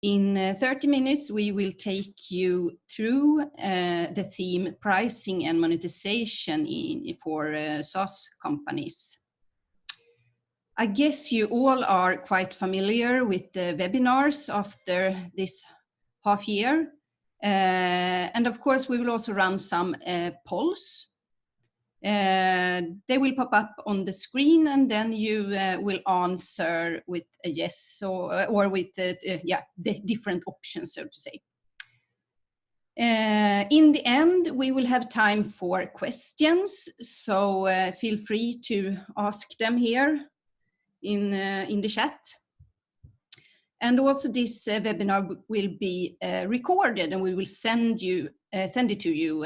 In 30 minutes, we will take you through the theme pricing and monetization for SaaS companies. I guess you all are quite familiar with the webinars after this half year. And of course, we will also run some polls. They will pop up on the screen, and then you will answer with a yes or with the different options, so to say. In the end, we will have time for questions, so feel free to ask them here in the chat. And also this webinar will be recorded, and we will send it to you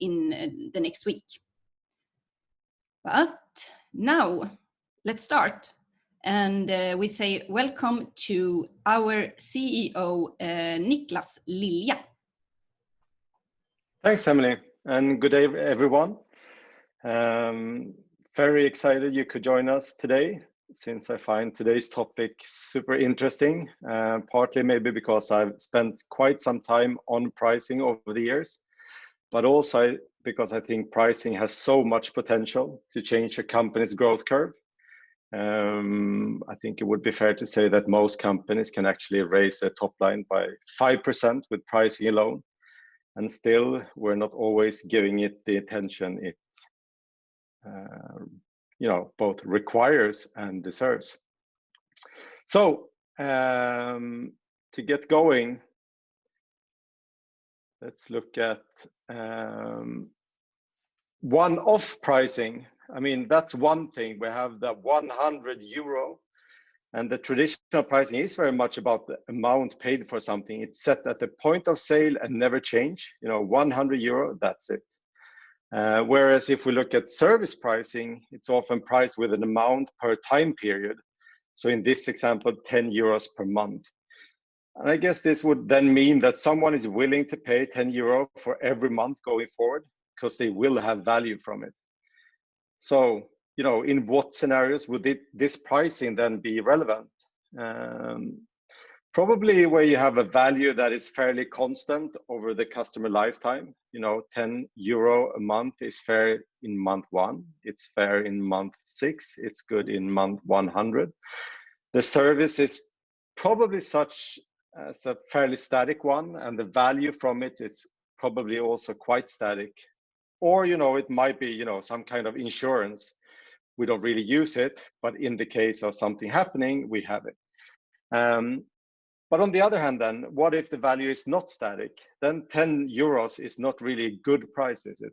in the next week. But now, let's start. And we say welcome to our CEO, Niklas Lilja. Thanks, Emily, and good day, everyone. Very excited you could join us today, since I find today's topic super interesting, partly maybe because I've spent quite some time on pricing over the years, but also because I think pricing has so much potential to change a company's growth curve. I think it would be fair to say that most companies can actually raise their top line by 5% with pricing alone, and still we're not always giving it the attention it both requires and deserves. So to get going, let's look at one-off pricing. I mean, that's one thing. We have the 100 euro, and the traditional pricing is very much about the amount paid for something. It's set at the point of sale and never change. 100 euro, that's it. Whereas if we look at service pricing, it's often priced with an amount per time period. So in this example, 10 euros per month. And I guess this would then mean that someone is willing to pay 10 euro for every month going forward, because they will have value from it. So, in what scenarios would this pricing then be relevant? Probably where you have a value that is fairly constant over the customer lifetime. 10 euro a month is fair in month 1, it's fair in month 6, it's good in month 100. The service is probably such as a fairly static one, and the value from it is probably also quite static. Or, it might be, some kind of insurance. We don't really use it, but in the case of something happening, we have it. But on the other hand, then, what if the value is not static? Then 10 euros is not really a good price, is it?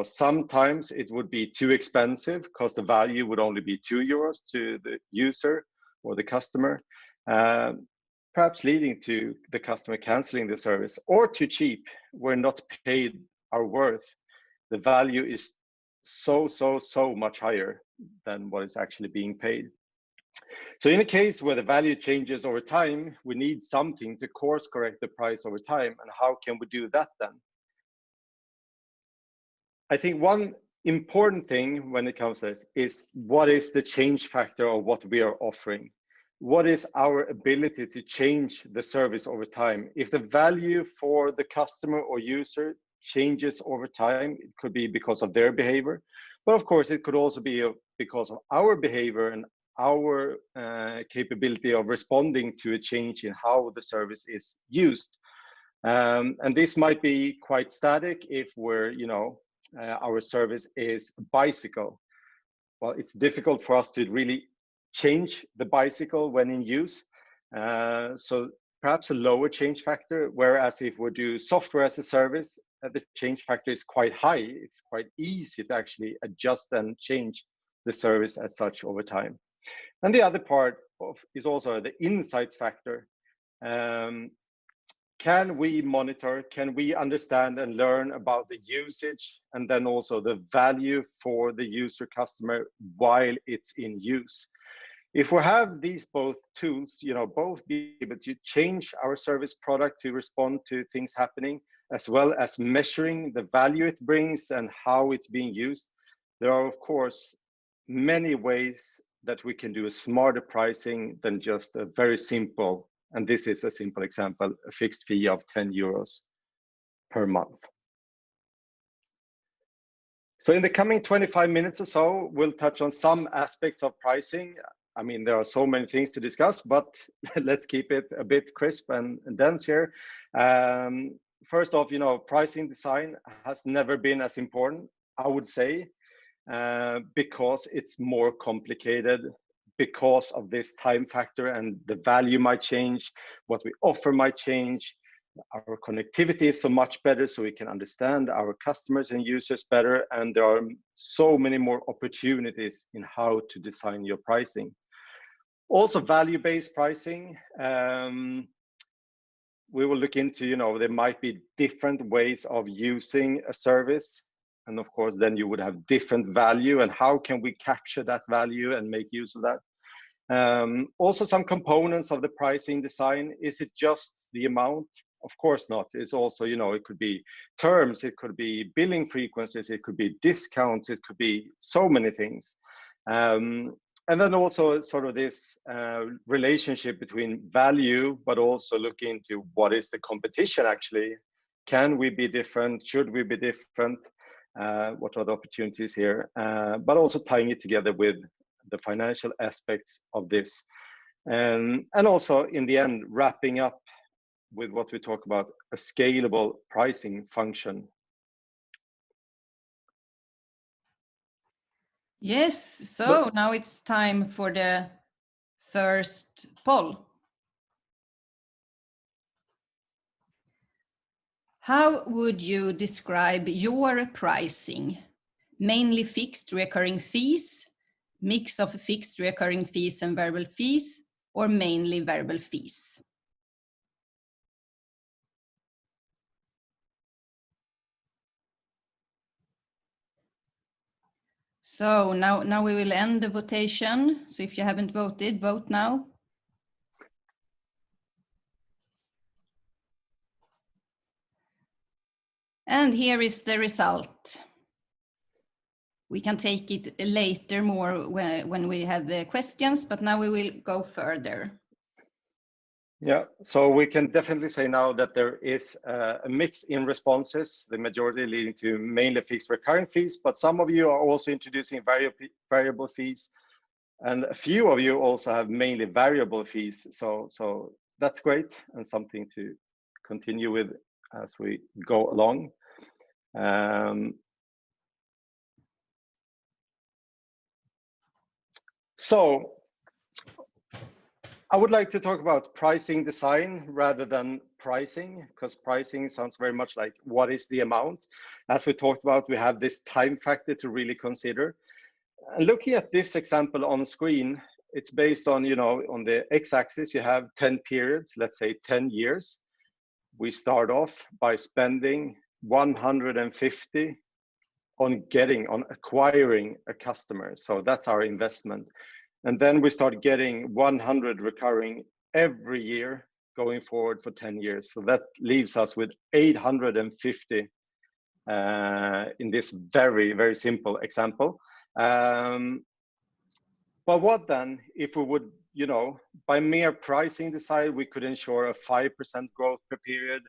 Sometimes it would be too expensive because the value would only be 2 euros to the user or the customer, perhaps leading to the customer canceling the service, or too cheap. We're not paid our worth. The value is so much higher than what is actually being paid. So in a case where the value changes over time, we need something to course correct the price over time. And how can we do that then? I think one important thing when it comes to this is, what is the change factor of what we are offering? What is our ability to change the service over time? If the value for the customer or user changes over time, it could be because of their behavior, but of course it could also be because of our behavior and our capability of responding to a change in how the service is used. And this might be quite static if we're, our service is a bicycle. Well, it's difficult for us to really change the bicycle when in use. So perhaps a lower change factor, whereas if we do software as a service, the change factor is quite high. It's quite easy to actually adjust and change the service as such over time. And the other part is also the insights factor. Can we monitor, can we understand and learn about the usage, and then also the value for the user customer while it's in use? If we have these both tools, both be able to change our service product to respond to things happening, as well as measuring the value it brings and how it's being used, there are of course many ways that we can do a smarter pricing than just a very simple And this is a simple example, a fixed fee of 10 euros per month. So in the coming 25 minutes or so, we'll touch on some aspects of pricing. I mean, there are so many things to discuss, but let's keep it a bit crisp and dense here. First off, pricing design has never been as important, I would say, because it's more complicated, because of this time factor, and the value might change, what we offer might change. Our connectivity is so much better, so we can understand our customers and users better, and there are so many more opportunities in how to design your pricing. Also, value-based pricing. We will look into, there might be different ways of using a service, and of course, then you would have different value, and how can we capture that value and make use of that? Also, some components of the pricing design. Is it just the amount? Of course not. It's also, it could be terms, it could be billing frequencies, it could be discounts, it could be so many things. And then also sort of this relationship between value, but also look into what is the competition actually. Can we be different? Should we be different? What are the opportunities here? But also tying it together with the financial aspects of this. And also in the end, wrapping up with what we talk about, a scalable pricing function. Yes, so now it's time for the first poll. How would you describe your pricing? Mainly fixed recurring fees, mix of fixed recurring fees and variable fees, or mainly variable fees? So now we will end the votation. So if you haven't voted, vote now. And here is the result. We can take it later more when we have the questions, but now we will go further. Yeah, so we can definitely say now that there is a mix in responses, the majority leading to mainly fixed recurring fees, but some of you are also introducing variable fees, and a few of you also have mainly variable fees. So that's great, and something to continue with as we go along. So I would like to talk about pricing design rather than pricing, because pricing sounds very much like what is the amount. As we talked about, we have this time factor to really consider. And looking at this example on screen, it's based on, on the x-axis, you have 10 periods, let's say 10 years. We start off by spending 150 on acquiring a customer. So that's our investment. And then we start getting 100 recurring every year going forward for 10 years. So that leaves us with 850 in this very, very simple example. But what then if we would, by mere pricing design, we could ensure a 5% growth per period.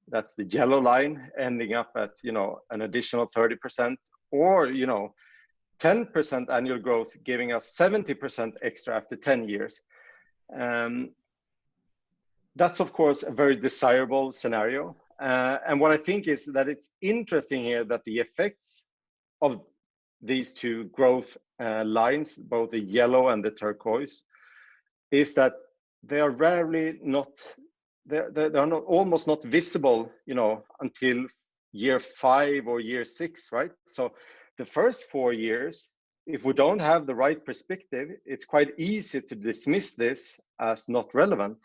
That's the yellow line, ending up at, an additional 30%, or, 10% annual growth, giving us 70% extra after 10 years. That's, of course, a very desirable scenario. And what I think is that it's interesting here that the effects of these two growth lines, both the yellow and the turquoise, is that they are rarely they're not almost not visible, until year 5 or year 6, right? So the first 4 years, if we don't have the right perspective, it's quite easy to dismiss this as not relevant.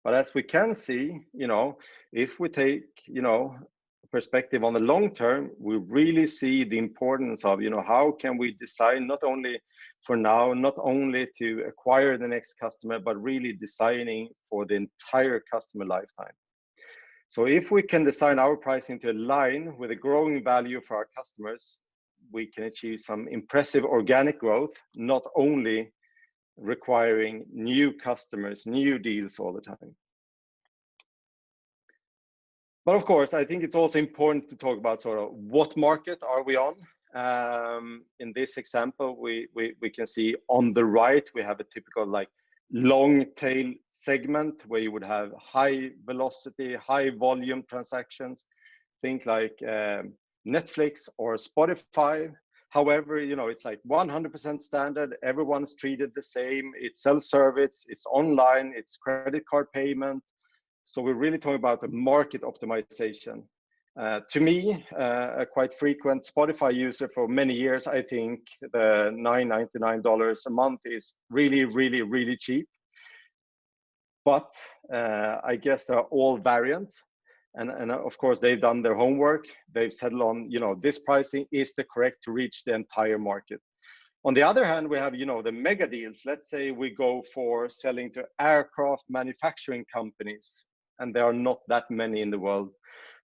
But as we can see, if we take, perspective on the long term, we really see the importance of, how can we design not only for now, not only to acquire the next customer, but really designing for the entire customer lifetime. So if we can design our pricing to align with a growing value for our customers, we can achieve some impressive organic growth, not only requiring new customers, new deals all the time. But of course, I think it's also important to talk about sort of what market are we on. In this example, we can see on the right, we have a typical like long tail segment where you would have high velocity, high volume transactions. Think like Netflix or Spotify. However, you know, it's like 100% standard. Everyone's treated the same. It's self-service, it's online, it's credit card payment. So we're really talking about the market optimization. To me, a quite frequent Spotify user for many years, I think the $9.99 a month is really, really, really cheap. But I guess there are all variants. And of course, they've done their homework. They've settled on, you know, this pricing is the correct to reach the entire market. On the other hand, we have, you know, the mega deals. Let's say we go for selling to aircraft manufacturing companies, and there are not that many in the world.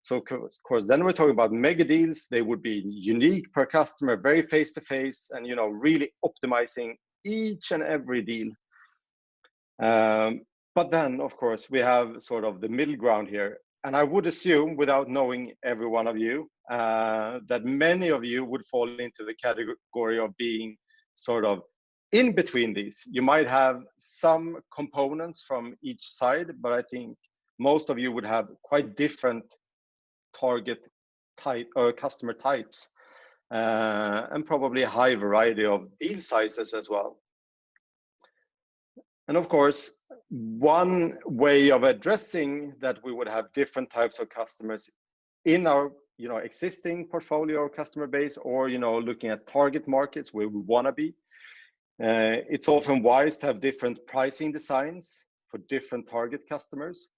So of course, then we're talking about mega deals. They would be unique per customer, very face-to-face, and, you know, really optimizing each and every deal. But then, of course, we have sort of the middle ground here. And I would assume, without knowing every one of you, that many of you would fall into the category of being sort of in between these. You might have some components from each side, but I think most of you would have quite different target type or customer types, and probably a high variety of deal sizes as well. And of course, one way of addressing that we would have different types of customers in our, you know, existing portfolio or customer base, or, you know, looking at target markets where we want to be. It's often wise to have different pricing designs for different target customers.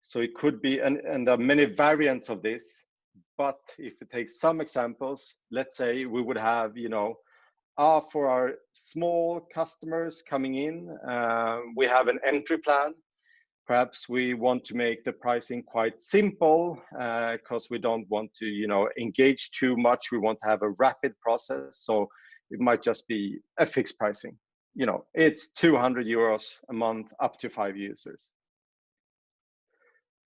So it could be, and there are many variants of this, but if we take some examples, let's say we would have, you know, for our small customers coming in, we have an entry plan. Perhaps we want to make the pricing quite simple because we don't want to, you know, engage too much. We want to have a rapid process. So it might just be a fixed pricing. You know, it's 200 euros a month up to 5 users.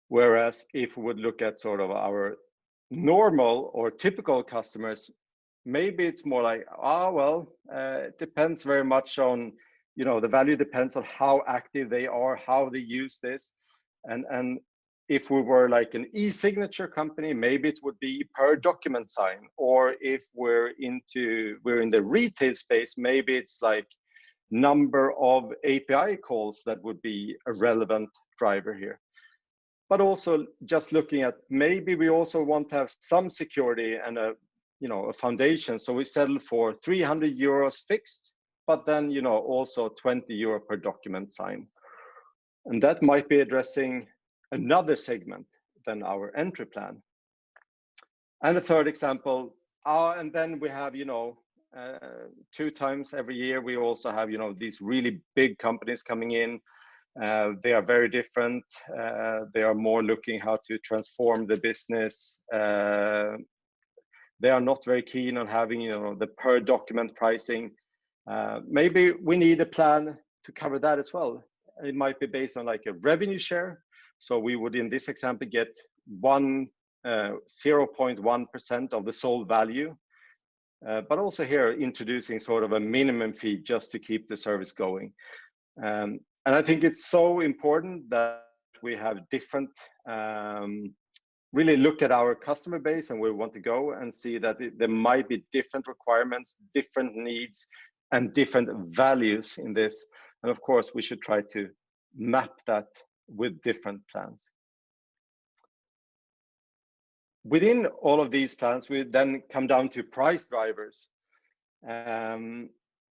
Whereas if we would look at sort of our normal or typical customers, maybe it's more like, it depends very much on, you know, the value depends on how active they are, how they use this. And if we were like an e-signature company, maybe it would be per document sign. Or if we're in the retail space, maybe it's like number of API calls that would be a relevant driver here. But also just looking at, maybe we also want to have some security and a foundation. So we settle for 300 euros fixed, but then, you know, also 20 euro per document sign. And that might be addressing another segment than our entry plan. And a third example, and then we have, you know, 2 times every year, we also have, you know, these really big companies coming in. They are very different. They are more looking how to transform the business. They are not very keen on having, you know, the per document pricing. Maybe we need a plan to cover that as well. It might be based on like a revenue share. So we would, in this example, get 0.1% of the sold value. But also here, introducing sort of a minimum fee just to keep the service going. And I think it's so important that we have different, really look at our customer base and where we want to go and see that there might be different requirements, different needs, and different values in this. And of course, we should try to map that with different plans. Within all of these plans, we then come down to price drivers.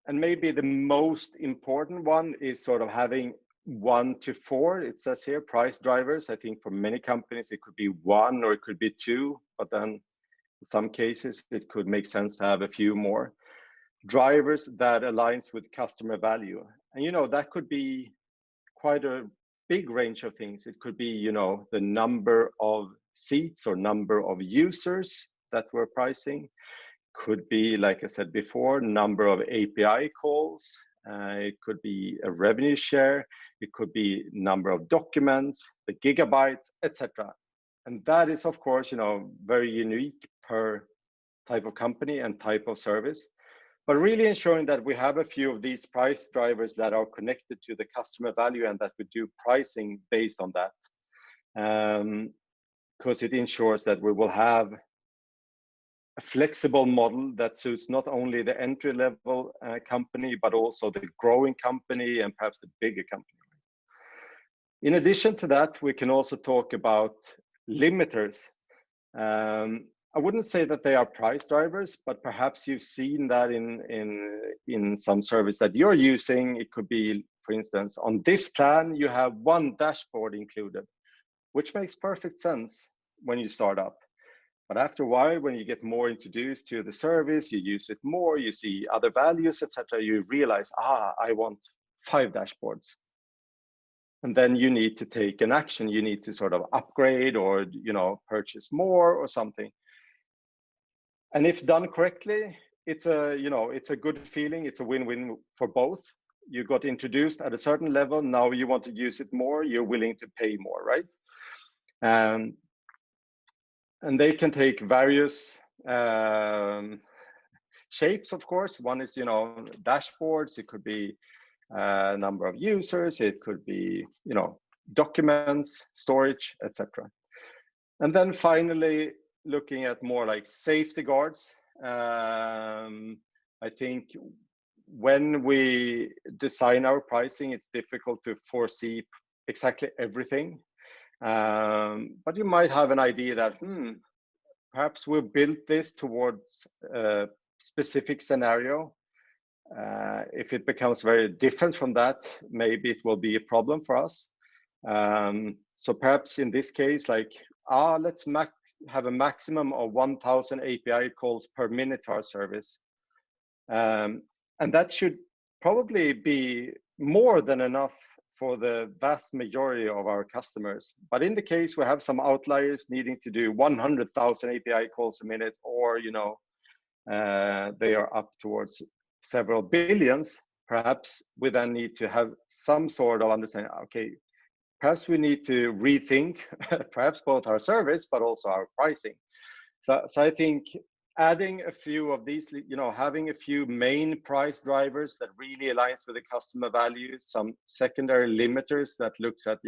And maybe the most important one is sort of having 1 to 4, it says here, price drivers. I think for many companies, it could be 1 or it could be 2, but then in some cases, it could make sense to have a few more drivers that aligns with customer value. And, you know, that could be quite a big range of things. It could be, you know, the number of seats or number of users that we're pricing. Could be, like I said before, number of API calls. it could be a revenue share, it could be number of documents, the gigabytes, etc. And that is, of course, very unique per type of company and type of service. But really ensuring that we have a few of these price drivers that are connected to the customer value and that we do pricing based on that. Because it ensures that we will have a flexible model that suits not only the entry-level company, but also the growing company and perhaps the bigger company. In addition to that, we can also talk about limiters. I wouldn't say that they are price drivers, but perhaps you've seen that in some service that you're using. It could be, for instance, on this plan, you have one dashboard included, which makes perfect sense when you start up. But after a while, when you get more introduced to the service, you use it more, you see other values, etc., you realize, I want 5 dashboards. And then you need to take an action. You need to sort of upgrade or purchase more or something. And if done correctly, it's a good feeling. It's a win-win for both. You got introduced at a certain level. Now you want to use it more. You're willing to pay more, right? And they can take various shapes, of course. One is, dashboards. It could be a number of users. It could be, documents, storage, etc. And then finally, looking at more like safety guards. I think when we design our pricing, it's difficult to foresee exactly everything. But you might have an idea that, perhaps we'll build this towards a specific scenario. If it becomes very different from that, maybe it will be a problem for us. So perhaps in this case, like, let's have a maximum of 1,000 API calls per minute to our service. And that should probably be more than enough for the vast majority of our customers. But in the case we have some outliers needing to do 100,000 API calls a minute, or they are up towards several billions, perhaps we then need to have some sort of understanding, okay, perhaps we need to rethink perhaps both our service, but also our pricing. So I think adding a few of these, having a few main price drivers that really aligns with the customer value, some secondary limiters that looks at,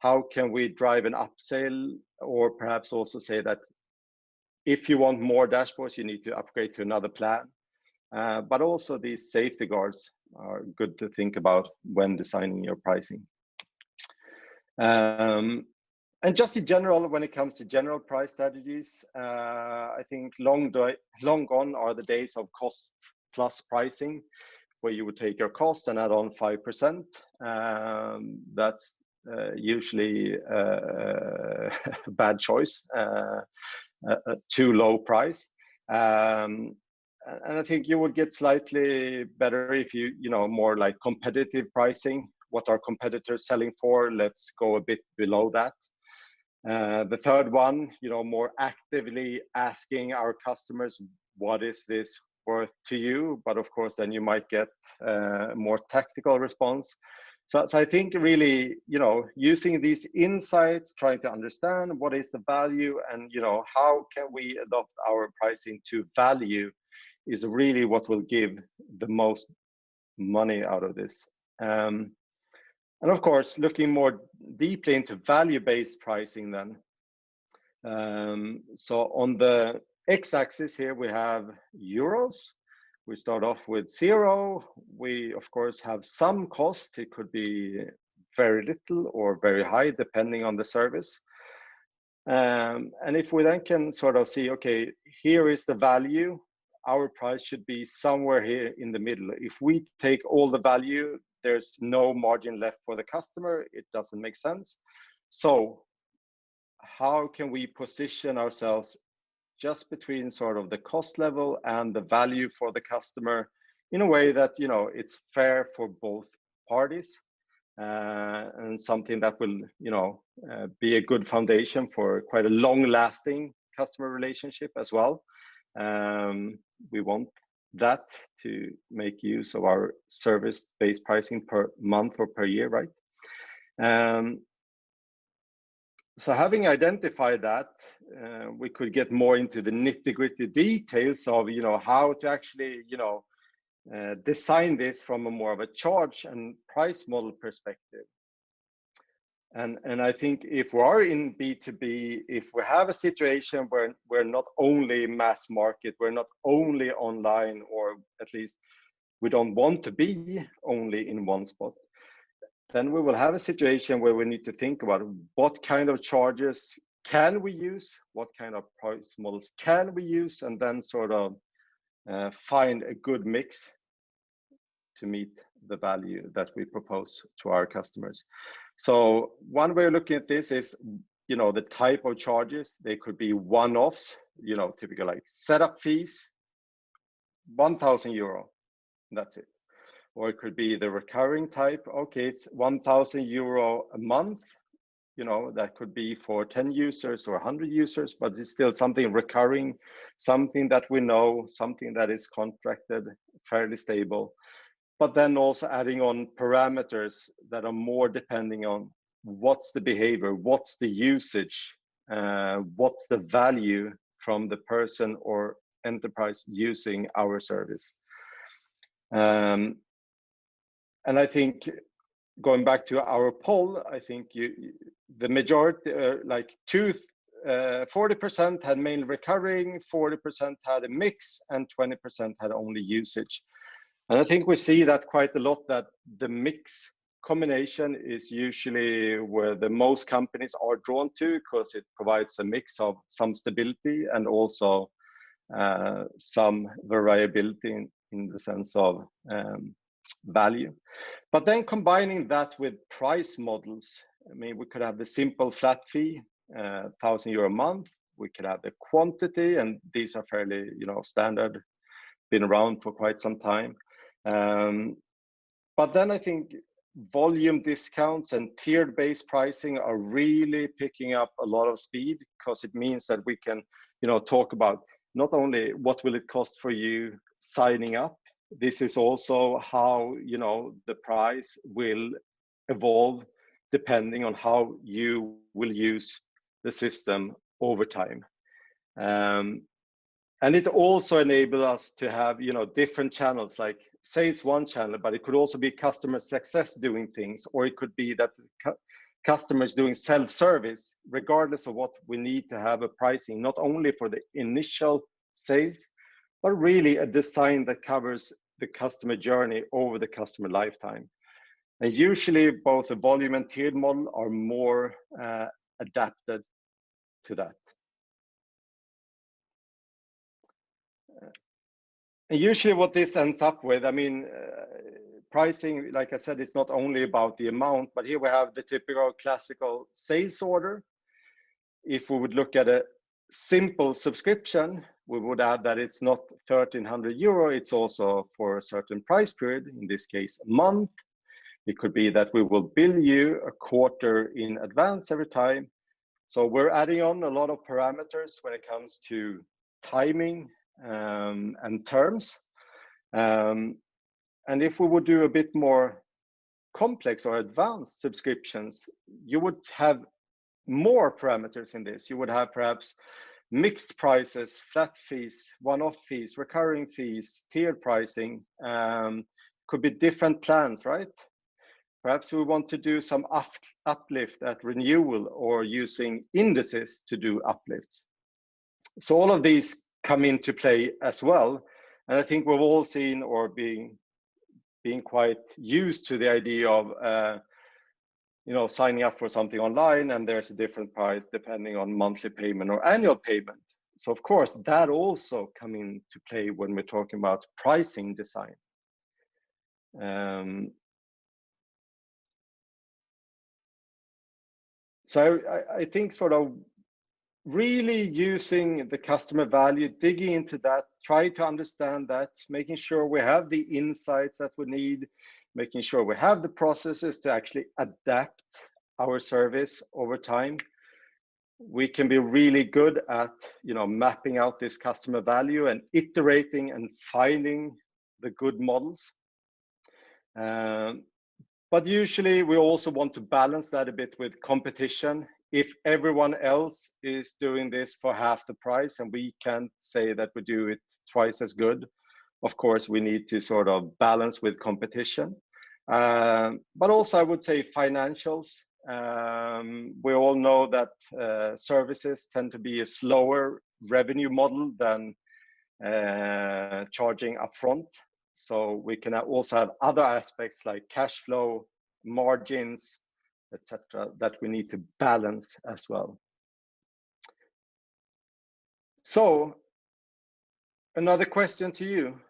how can we drive an upsell, or perhaps also say that if you want more dashboards, you need to upgrade to another plan. But also these safety guards are good to think about when designing your pricing. And just in general, when it comes to general price strategies, I think long gone are the days of cost plus pricing, where you would take your cost and add on 5%. That's usually a bad choice, a too low price. And I think you would get slightly better if you, more like competitive pricing. What are competitors selling for? Let's go a bit below that. The third one, more actively asking our customers, what is this worth to you? But of course, then you might get a more tactical response. So I think really, using these insights, trying to understand what is the value and, how can we adopt our pricing to value is really what will give the most money out of this. And of course, looking more deeply into value-based pricing then. So on the x-axis here, we have euros. We start off with 0. We, of course, have some cost. It could be very little or very high, depending on the service. And if we then can sort of see, okay, here is the value, our price should be somewhere here in the middle. If we take all the value, there's no margin left for the customer. It doesn't make sense. So how can we position ourselves just between sort of the cost level and the value for the customer in a way that, it's fair for both parties, and something that will, be a good foundation for quite a long-lasting customer relationship as well. We want that to make use of our service-based pricing per month or per year, right? So having identified that, we could get more into the nitty-gritty details of, you know, how to actually, you know, design this from a more of a charge and price model perspective. And I think if we are in B2B, if we have a situation where we're not only mass market, we're not only online, or at least we don't want to be only in one spot, then we will have a situation where we need to think about what kind of charges can we use, what kind of price models can we use, and then sort of find a good mix to meet the value that we propose to our customers. So one way of looking at this is, you know, the type of charges. They could be one-offs, you know, typical like setup fees, 1,000 euro, that's it. Or it could be the recurring type. Okay, it's 1,000 euro a month. You know, that could be for 10 users or 100 users, but it's still something recurring, something that we know, something that is contracted, fairly stable. But then also adding on parameters that are more depending on what's the behavior, what's the usage, what's the value from the person or enterprise using our service. And I think going back to our poll, I think the majority, like 40% had mainly recurring, 40% had a mix, and 20% had only usage. And I think we see that quite a lot, that the mix combination is usually where the most companies are drawn to, because it provides a mix of some stability and also some variability in the sense of value. But then combining that with price models, I mean, we could have the simple flat fee, 1,000 euro a month. We could have the quantity, and these are fairly, you know, standard, been around for quite some time. But then I think volume discounts and tiered-based pricing are really picking up a lot of speed, because it means that we can, you know, talk about not only what will it cost for you signing up. This is also how, you know, the price will evolve depending on how you will use the system over time. And it also enables us to have, you know, different channels, like sales one channel, but it could also be customer success doing things, or it could be that customers doing self-service, regardless of what we need to have a pricing, not only for the initial sales, but really a design that covers the customer journey over the customer lifetime. And usually both the volume and tiered model are more adapted to that. And usually what this ends up with, I mean, pricing, like I said, it's not only about the amount, but here we have the typical classical sales order. If we would look at a simple subscription, we would add that it's not 1,300 euro, it's also for a certain price period, in this case, a month. It could be that we will bill you a quarter in advance every time. So we're adding on a lot of parameters when it comes to timing and terms. And if we would do a bit more complex or advanced subscriptions, you would have more parameters in this. You would have perhaps mixed prices, flat fees, one-off fees, recurring fees, tiered pricing. Could be different plans, right? Perhaps we want to do some uplift at renewal, or using indices to do uplifts. So all of these come into play as well. And I think we've all seen, or being quite used to the idea of you know, signing up for something online, and there's a different price depending on monthly payment or annual payment. So of course that also come into play when we're talking about pricing design. So I think sort of really using the customer value, digging into that, try to understand that, making sure we have the insights that we need, making sure we have the processes to actually adapt our service over time. we can be really good at, mapping out this customer value and iterating and finding the good models. But usually we also want to balance that a bit with competition. If everyone else is doing this for half the price and we can't say that we do it twice as good, of course we need to sort of balance with competition. But also I would say financials. We all know that services tend to be a slower revenue model than charging upfront. So we can also have other aspects like cash flow, margins, etc., that we need to balance as well. So another question to you.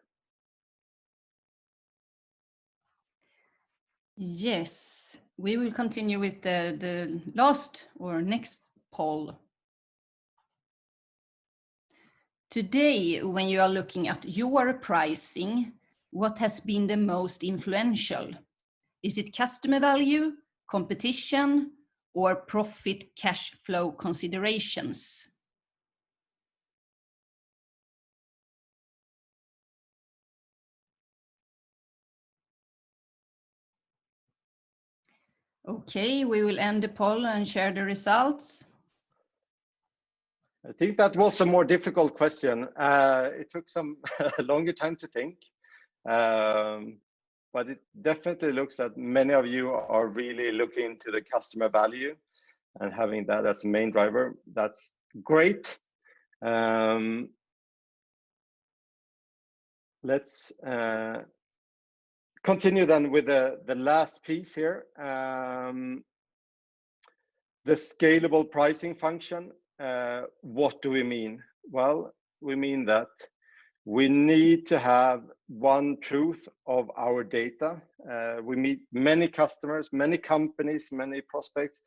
Yes, we will continue with the last or next poll. Today, when you are looking at your pricing, what has been the most influential? Is it customer value, competition, or profit cash flow considerations? Okay, we will end the poll and share the results. I think that was a more difficult question. It took some longer time to think. But it definitely looks that many of you are really looking into the customer value and having that as a main driver. That's great. Let's continue then with the last piece here. The scalable pricing function. What do we mean? Well, we mean that we need to have one truth of our data. We meet many customers, many companies, many prospects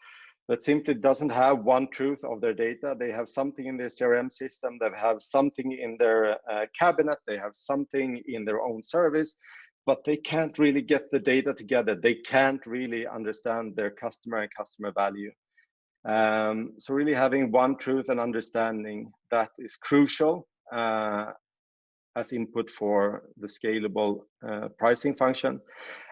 that simply doesn't have one truth of their data. They have something in their CRM system, they have something in their cabinet, they have something in their own service, but they can't really get the data together. They can't really understand their customer and customer value. So really having one truth and understanding, that is crucial as input for the scalable pricing function.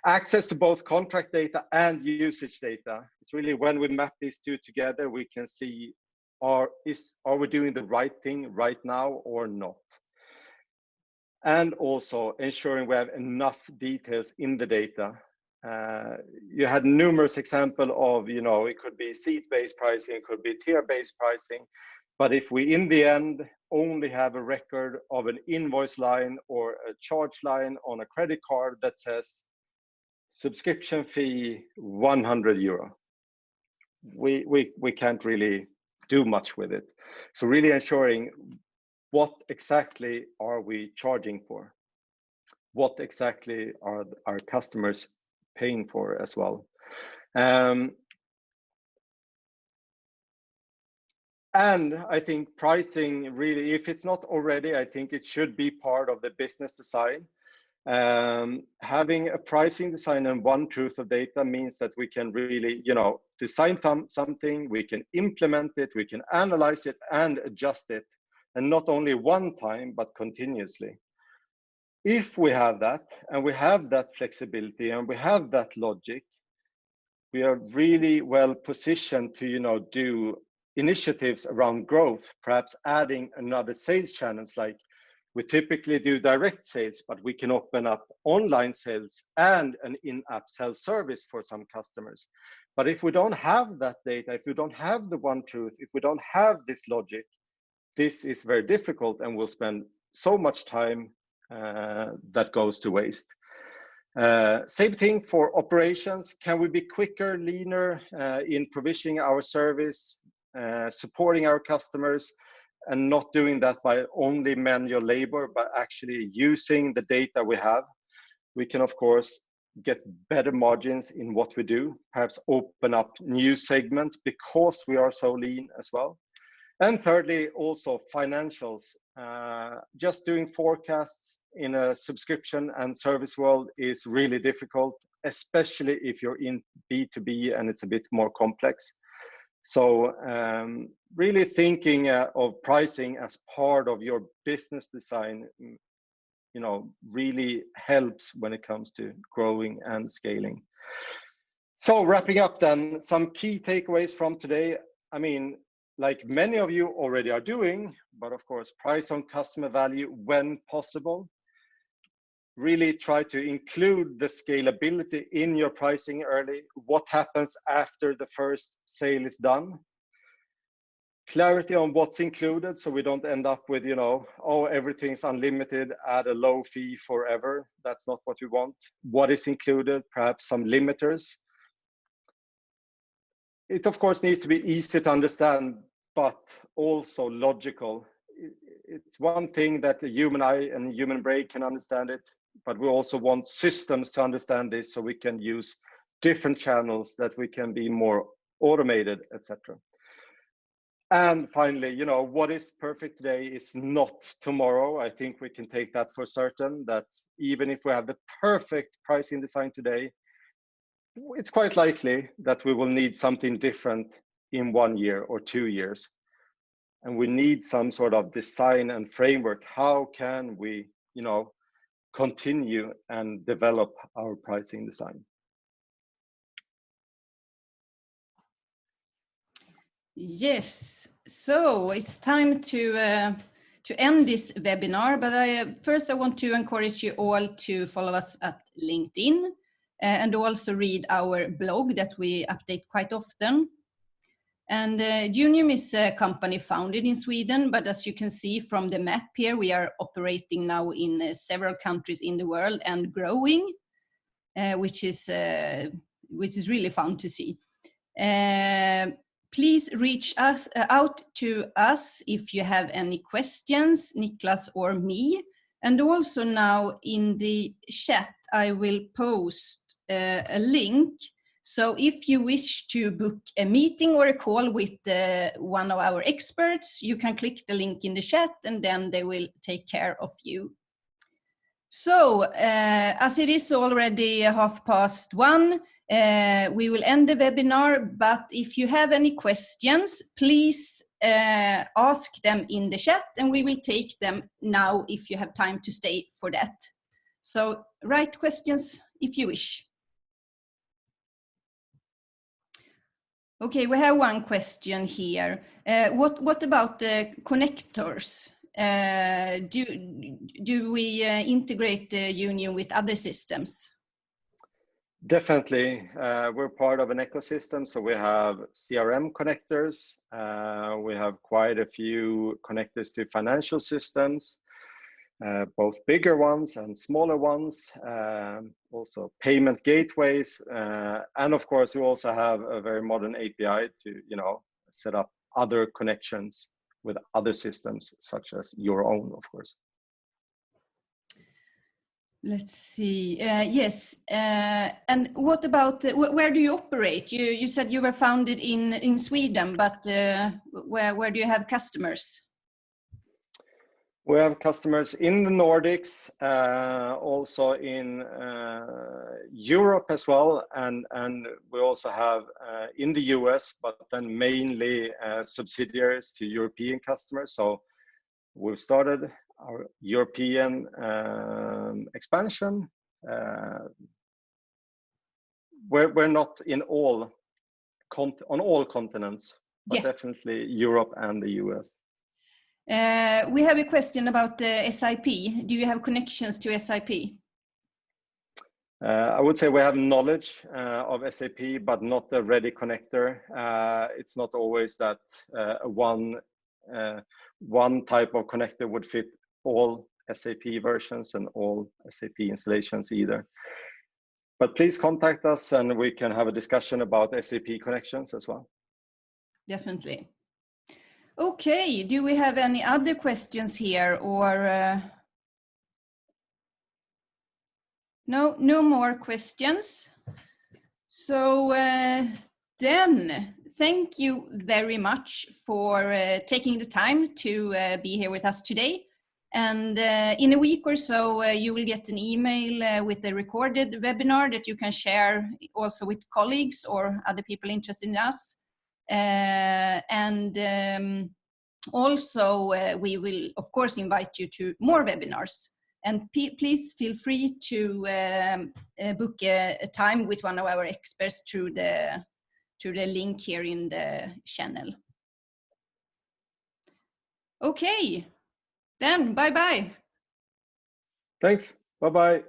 Access to both contract data and usage data. It's really when we map these two together, we can see, are we doing the right thing right now or not? And also ensuring we have enough details in the data. You had numerous examples of, it could be seat-based pricing, it could be tier-based pricing. But if we, in the end, only have a record of an invoice line or a charge line on a credit card that says subscription fee 100 euro, we can't really do much with it. So really ensuring what exactly are we charging for? What exactly are our customers paying for as well? And I think pricing really, if it's not already, I think it should be part of the business design. Having a pricing design and one truth of data means that we can really, design something, we can implement it, we can analyze it and adjust it, and not only one time, but continuously. If we have that, and we have that flexibility, and we have that logic, we are really well positioned to, do initiatives around growth, perhaps adding another sales channels. Like we typically do direct sales, but we can open up online sales and an in-app self-service for some customers. But if we don't have that data, if we don't have the one truth, if we don't have this logic, this is very difficult and we'll spend so much time that goes to waste. Same thing for operations. Can we be quicker, leaner in provisioning our service, supporting our customers, and not doing that by only manual labor, but actually using the data we have? We can, of course, get better margins in what we do, perhaps open up new segments because we are so lean as well. And thirdly, also financials. Just doing forecasts in a subscription and service world is really difficult, especially if you're in B2B and it's a bit more complex. So really thinking of pricing as part of your business design, you know, really helps when it comes to growing and scaling. So wrapping up then, some key takeaways from today. I mean, like many of you already are doing, but of course, price on customer value when possible. Really try to include the scalability in your pricing early. What happens after the first sale is done? Clarity on what's included, so we don't end up with, you know, oh, everything's unlimited at a low fee forever. That's not what we want. What is included, perhaps some limiters. It of course needs to be easy to understand, but also logical. It's one thing that a human eye and human brain can understand it, but we also want systems to understand this so we can use different channels, that we can be more automated, etc. And finally, you know, what is perfect today is not tomorrow. I think we can take that for certain, that even if we have the perfect pricing design today, it's quite likely that we will need something different in 1 year or 2 years. And we need some sort of design and framework. How can we, you know, continue and develop our pricing design? Yes, so it's time to end this webinar, but first I want to encourage you all to follow us at LinkedIn and also read our blog that we update quite often. And Younium is a company founded in Sweden, but as you can see from the map here, we are operating now in several countries in the world and growing, which is really fun to see. Please reach out to us if you have any questions, Niklas or me. And also now in the chat, I will post a link. So if you wish to book a meeting or a call with one of our experts, you can click the link in the chat and then they will take care of you. So as it is already 1:30, we will end the webinar, but if you have any questions, please ask them in the chat and we will take them now if you have time to stay for that. So write questions if you wish. Okay, we have one question here. What about the connectors? Do we integrate Younium with other systems? Definitely. We're part of an ecosystem, so we have CRM connectors. We have quite a few connectors to financial systems, both bigger ones and smaller ones, also payment gateways, and of course we also have a very modern API to, you know, set up other connections with other systems such as your own, of course. Let's see. Yes. And what about where do you operate? You said you were founded in Sweden, but where do you have customers? We have customers in the Nordics, also in Europe as well, and we also have in the US, but then mainly subsidiaries to European customers. So we've started our European expansion. We're not in on all continents, but definitely Europe and the US. We have a question about SAP. Do you have connections to SAP? I would say we have knowledge of SAP, but not a ready connector. It's not always that one type of connector would fit all SAP versions and all SAP installations either. But please contact us and we can have a discussion about SAP connections as well. Definitely. Okay, do we have any other questions here or? No more questions. So then, thank you very much for taking the time to be here with us today. And in a week or so, you will get an email with the recorded webinar that you can share also with colleagues or other people interested in us. Also, we will, of course, invite you to more webinars. And please feel free to book a time with one of our experts through the link here in the channel. Okay, then bye-bye. Thanks. Bye-bye.